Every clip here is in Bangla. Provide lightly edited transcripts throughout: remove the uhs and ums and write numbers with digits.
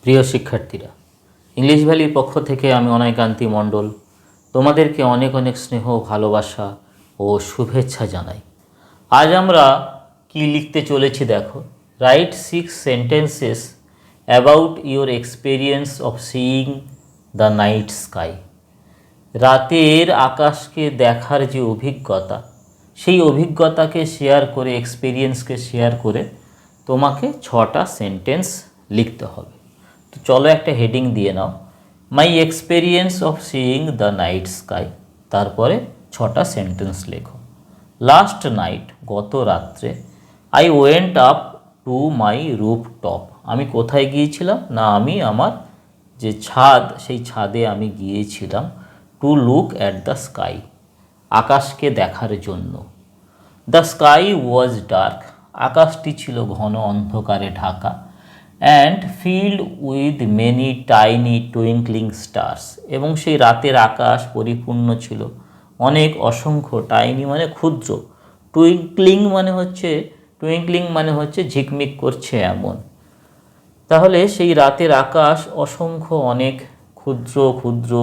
প্রিয় শিক্ষার্থীরা, ইংলিশ ভ্যালির পক্ষ থেকে আমি অনায়কান্তি মণ্ডল তোমাদেরকে অনেক অনেক স্নেহ, ভালোবাসা ও শুভেচ্ছা জানাই। আজ আমরা কি লিখতে চলেছি দেখো। Right 6 sentences about your experience of seeing the night sky. রাতের আকাশকে দেখার যে অভিজ্ঞতা, সেই অভিজ্ঞতাকে শেয়ার করে, এক্সপিরিয়েন্সকে শেয়ার করে তোমাকে 6টা সেন্টেন্স লিখতে হবে। তো চলো একটা হেডিং দিয়ে নাও, my experience of seeing the night sky. তারপরে 6টা সেন্টেন্স লেখো। লাস্ট নাইট, গত রাত্রে, I went up to my roof top. আমি কোথায় গিয়েছিলাম না, আমি আমার যে ছাদ, সেই ছাদে আমি গিয়েছিলাম। To look at the sky, আকাশকে দেখার জন্য। দ্য স্কাই ওয়াজ ডার্ক, আকাশটি ছিল ঘন অন্ধকারে Dhaka. And filled with many tiny twinkling stars, এবং সেই রাতের আকাশ পরিপূর্ণ ছিল অনেক অসংখ্য, টাইনি মানে ক্ষুদ্র, টুইঙ্কলিং মানে হচ্ছে ঝিকমিক করছে এমন। তাহলে সেই রাতের আকাশ অসংখ্য, অনেক ক্ষুদ্র ক্ষুদ্র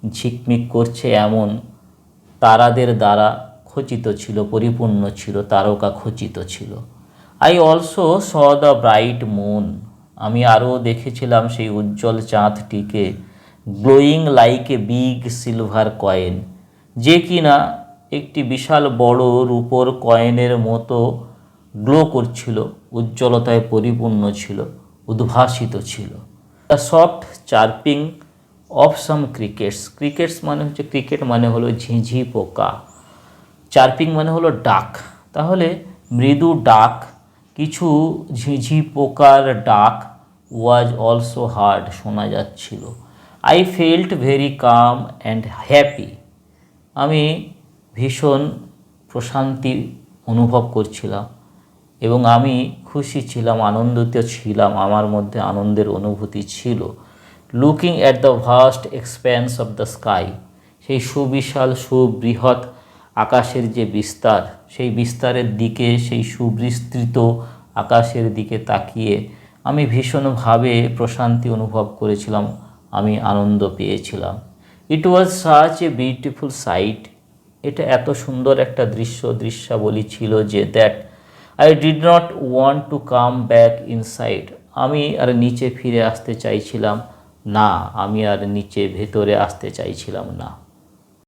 ঝিকমিক করছে এমন তারাদের দ্বারা খচিত ছিল, পরিপূর্ণ ছিল, তারকা খচিত ছিল। I also saw the bright moon, আমি আরও দেখেছিলাম সেই উজ্জ্বল চাঁদটিকে। Glowing like a big silver coin, যে কিনা একটি বিশাল বড় রূপোর কয়েনের মতো গ্লো করছিল, উজ্জ্বলতায় পরিপূর্ণ ছিল, উদ্ভাসিত ছিল। The soft chirping of some crickets, cricket মানে হলো ঝিঁঝি পোকা, চার্পিং মানে হলো ডাক। তাহলে মৃদু ডাক, কিছু ঝিঁঝি পোকার ডাক, ওয়াজ অলসো হার্ড, শোনা যাচ্ছিল। I felt very calm and happy, আমি ভীষণ প্রশান্তি অনুভব করছিলাম এবং আমি খুশি ছিলাম, আনন্দিত ছিলাম, আমার মধ্যে আনন্দের অনুভূতি ছিল। Looking at the vast expands of the sky, সেই সুবিশাল সুবৃহৎ আকাশের যে বিস্তার, সেই বিস্তারের দিকে, সেই সুবিস্তৃত আকাশের দিকে তাকিয়ে আমি ভীষণভাবে প্রশান্তি অনুভব করেছিলাম, আমি আনন্দ পেয়েছিলাম। It was such a beautiful sight, এটা এত সুন্দর একটা দৃশ্যাবলী ছিল যে that I did not want to come back inside, আমি আর নিচে ফিরে আসতে চাইছিলাম না, আমি আর নিচে ভেতরে আসতে চাইছিলাম না।